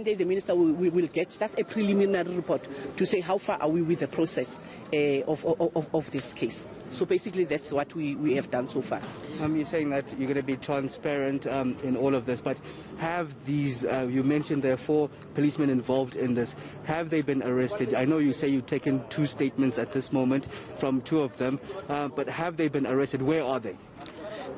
Monday the minister will get just a preliminary report to say how far are we with the process of this case. So basically that's what we have done so far. You're saying that you're going to be transparent in all of this, but have these, you mentioned there are 4 policemen involved in this, have they been arrested? I know you say you've taken 2 statements at this moment from 2 of them, but have they been arrested? Where are they?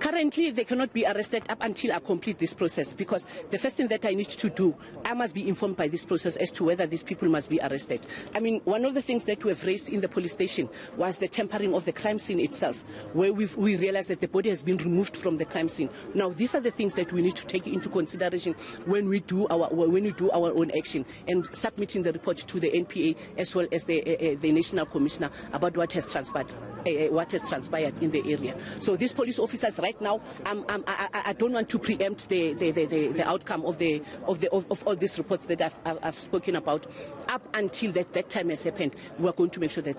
Currently, they cannot be arrested up until I complete this process, because the first thing that I need to do, I must be informed by this process as to whether these people must be arrested. I mean, one of the things that we have raised in the police station was the tampering of the crime scene itself, where we realized that the body has been removed from the crime scene. Now, these are the things that we need to take into consideration when we do our own action and submitting the report to the NPA as well as the National Commissioner about what has transpired in the area. So these police officers right now, I don't want to preempt the outcome of all these reports that I've spoken about. Up until that time has happened, we are going to make sure that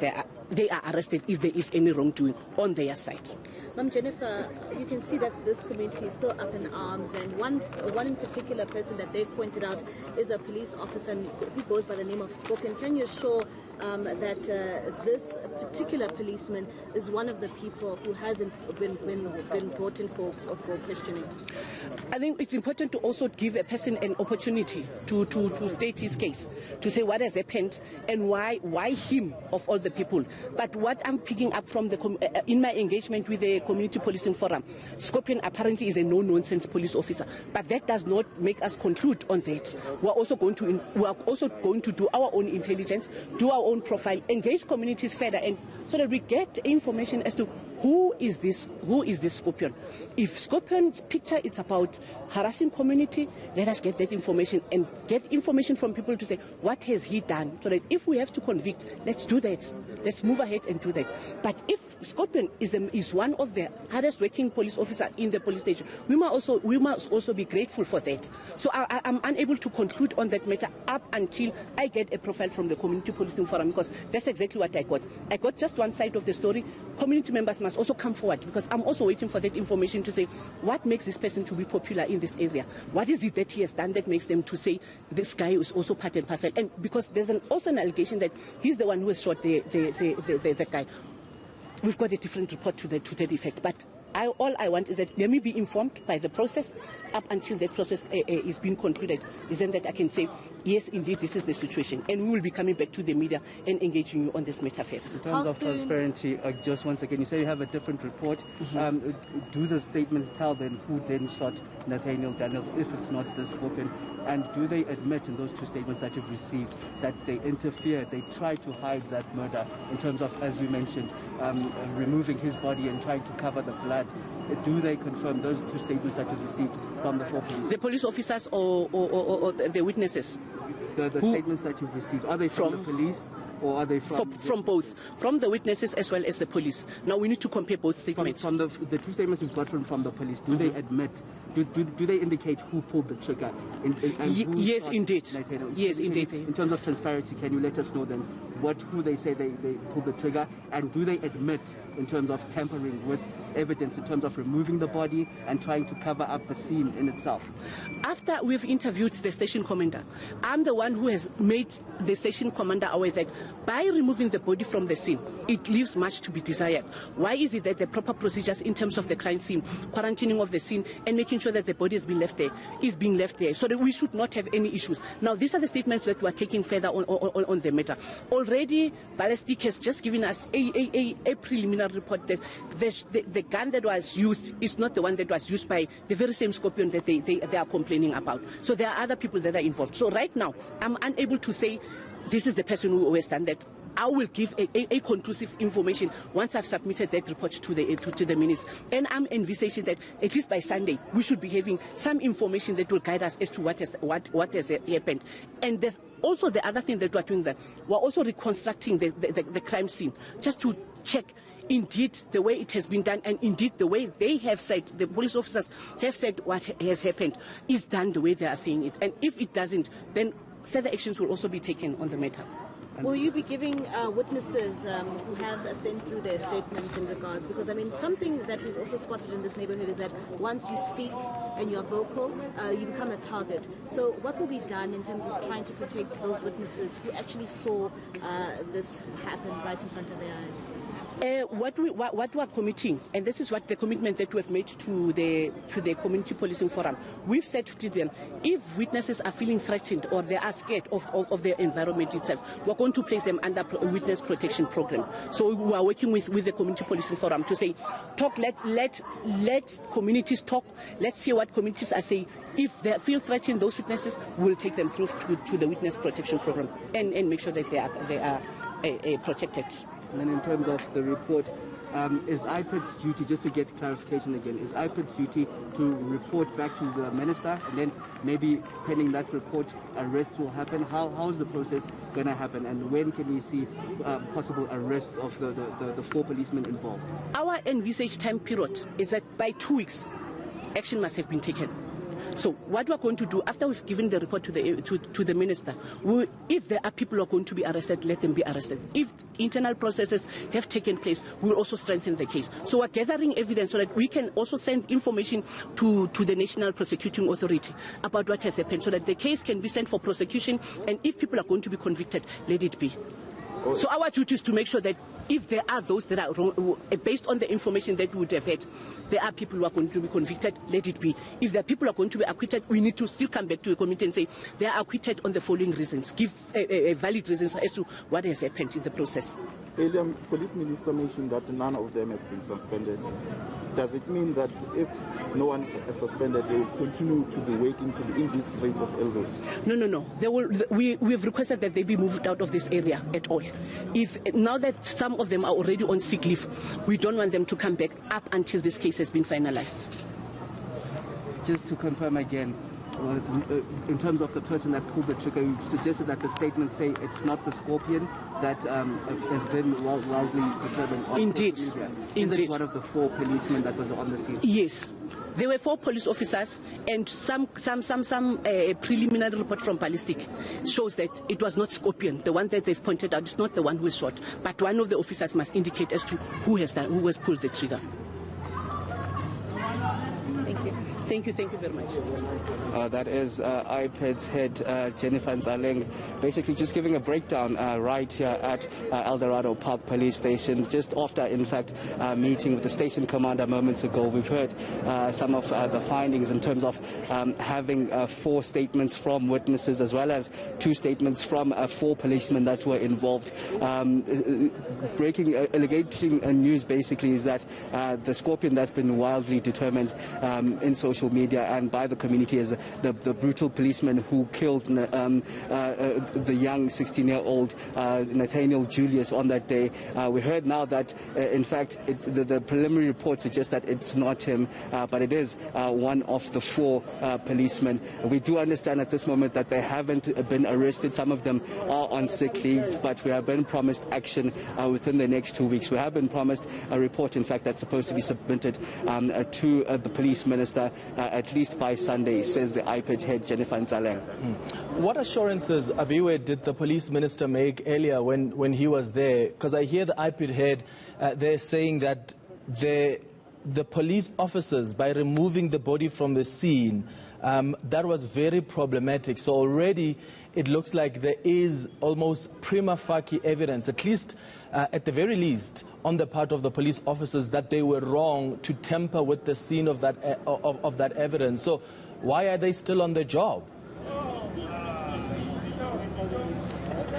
they are arrested if there is any wrongdoing on their side. Ma'am Jennifer, you can see that this community is still up in arms, and one in particular person that they've pointed out is a police officer who goes by the name of Scorpion. Can you assure that this particular policeman is one of the people who hasn't been brought in for questioning? I think it's important to also give a person an opportunity to state his case, to say what has happened and why him of all the people. But what I'm picking up from in my engagement with the Community Policing Forum, Scorpion apparently is a no-nonsense police officer, but that does not make us conclude on that. We are also going to do our own intelligence, do our own profile, engage communities further, and so that we get information as to who is this Scorpion. If Scorpion's picture is about harassing community, let us get that information and get information from people to say what has he done, so that if we have to convict, let's do that. Let's move ahead and do that. But if Scorpion is one of the hardest working police officer in the police station, we must also be grateful for that. So I'm unable to conclude on that matter up until I get a profile from the Community Policing Forum, because that's exactly what I got. I got just one side of the story. Community members must also come forward, because I'm also waiting for that information to say what makes this person to be popular in this area. What is it that he has done that makes them to say this guy is also part and parcel? And because there's also an allegation that he's the one who has shot the guy. We've got a different report to that effect. But all I want is that let me be informed by the process up until that process is being concluded. Is then that I can say, yes, indeed, this is the situation. And we will be coming back to the media and engaging you on this matter further. In terms of transparency, just once again, you say you have a different report. Mm-hmm. Do the statements tell them who then shot Nathaniel Daniels if it's not this Scorpion? And do they admit in those 2 statements that you've received that they interfered, they tried to hide that murder in terms of, as you mentioned, removing his body and trying to cover the blood? Do they confirm those 2 statements that you've received from the 4 police? The police officers or the witnesses? The statements that you've received, are they from the police? Or are they from both, from the witnesses as well as the police? Now we need to compare both statements. From the 2 statements you've got from the police, do they admit? Do they indicate who pulled the trigger? Yes, indeed. Yes, indeed. In terms of transparency, can you let us know then who they say they pulled the trigger, and do they admit in terms of tampering with evidence, in terms of removing the body and trying to cover up the scene in itself? After we've interviewed the station commander, I'm the one who has made the station commander aware that by removing the body from the scene, it leaves much to be desired. Why is it that the proper procedures in terms of the crime scene, quarantining of the scene, and making sure that the body is being left there, so that we should not have any issues? Now, these are the statements that we're taking further on the matter. Already, ballistic has just given us a preliminary report that the gun that was used is not the one that was used by the very same Scorpion that they are complaining about. So there are other people that are involved. So right now, I'm unable to say this is the person who has done that. I will give a conclusive information once I've submitted that report to the minister. And I'm envisaging that at least by Sunday we should be having some information that will guide us as to what has happened. And there's also the other thing that we're doing, that we're also reconstructing the crime scene, just to check indeed the way it has been done, and indeed the way they have said, the police officers have said what has happened is done the way they are saying it. And if it doesn't, then further actions will also be taken on the matter. Will you be giving witnesses who have sent through their statements in regards? Because, I mean, something that we've also spotted in this neighborhood is that once you speak and you're vocal, you become a target. So what will be done in terms of trying to protect those witnesses who actually saw this happen right in front of their eyes? What we are committing, and this is what the commitment that we have made to the Community Policing Forum, we've said to them, if witnesses are feeling threatened or they are scared of their environment itself, we're going to place them under witness protection program. So we are working with the Community Policing Forum to say, talk, let communities talk, let's hear what communities are saying. If they feel threatened, those witnesses will take them through to the witness protection program and make sure that they are protected. And then in terms of the report, is IPID's duty, just to get clarification again, is IPID's duty to report back to the minister, and then maybe pending that report, arrests will happen? How is the process going to happen, and when can we see possible arrests of the 4 policemen involved? Our envisaged time period is that by 2 weeks, action must have been taken. So what we're going to do after we've given the report to the minister, if there are people who are going to be arrested, let them be arrested. If internal processes have taken place, we'll also strengthen the case. So we're gathering evidence so that we can also send information to the National Prosecuting Authority about what has happened, so that the case can be sent for prosecution, and if people are going to be convicted, let it be. So our duty is to make sure that if there are those that are wrong, based on the information that we would have had, there are people who are going to be convicted, let it be. If there are people who are going to be acquitted, we need to still come back to the committee and say they are acquitted on the following reasons. Give valid reasons as to what has happened in the process. Earlier, Police Minister mentioned that none of them has been suspended. Does it mean that if no one is suspended, they will continue to be waiting to be in these streets of Eldoret? No. We have requested that they be moved out of this area at all. If now that some of them are already on sick leave, we don't want them to come back up until this case has been finalized. Just to confirm again, in terms of the person that pulled the trigger, you suggested that the statements say it's not the Scorpion that has been wildly determined. Indeed. Is Indeed. it one of the 4 policemen that was on the scene? Yes. There were 4 police officers, and some preliminary report from ballistic shows that it was not Scorpion. The one that they've pointed out is not the one who was shot, but one of the officers must indicate as to who has pulled the trigger. Thank you very much. That is IPID's head, Jennifer Ntlatseng, basically just giving a breakdown right here at Eldorado Park Police Station, just after, in fact, meeting with the station commander moments ago. We've heard some of the findings in terms of having 4 statements from witnesses, as well as 2 statements from 4 policemen that were involved. Breaking allegation news basically is that the Scorpion that's been wildly determined in social media and by the community as the brutal policeman who killed the young 16-year-old Nathaniel Julius on that day. We heard now that, in fact, the preliminary report suggests that it's not him, but it is one of the 4 policemen. We do understand at this moment that they haven't been arrested. Some of them are on sick leave, but we have been promised action within the next 2 weeks. We have been promised a report, in fact, that's supposed to be submitted to the police minister at least by Sunday, says the IPID head, Jennifer Ntlatseng. What assurances, Aviwe, did the police minister make earlier when he was there? Because I hear the IPID head there saying that the police officers, by removing the body from the scene, that was very problematic. So already it looks like there is almost prima facie evidence, at least at the very least, on the part of the police officers, that they were wrong to tamper with the scene of that evidence. So why are they still on the job?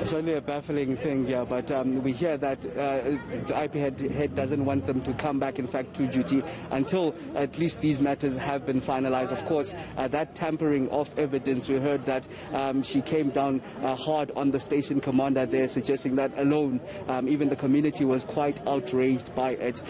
It's only a baffling thing here, but we hear that the IP head doesn't want them to come back, in fact, to duty until at least these matters have been finalized. Of course, that tampering of evidence, we heard that she came down hard on the station commander there, suggesting that alone, even the community was quite outraged by it,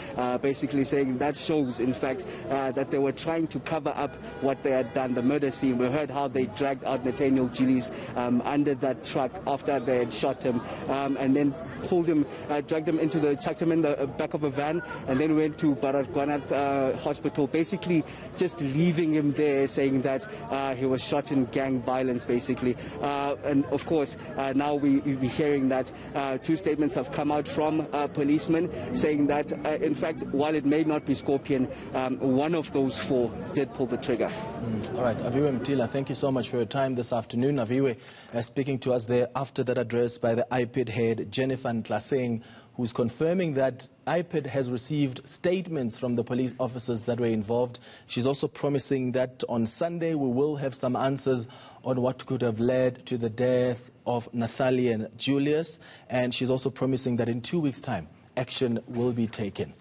basically saying that shows, in fact, that they were trying to cover up what they had done, the murder scene. We heard how they dragged out Nathaniel Julius under that truck after they had shot him, and then pulled him, dragged him chucked him in the back of a van, and then went to Baragwanath hospital, basically just leaving him there, saying that he was shot in gang violence, basically. And of course, now we're hearing that two statements have come out from policemen saying that, in fact, while it may not be Scorpion, one of those four did pull the trigger. All right, Aviwe Mtila, thank you so much for your time this afternoon. Aviwe speaking to us there after that address by the IPID head, Jennifer Ntlatseng, who's confirming that IPID has received statements from the police officers that were involved. She's also promising that on Sunday we will have some answers on what could have led to the death of Nathalie and Julius. And she's also promising that in 2 weeks' time, action will be taken.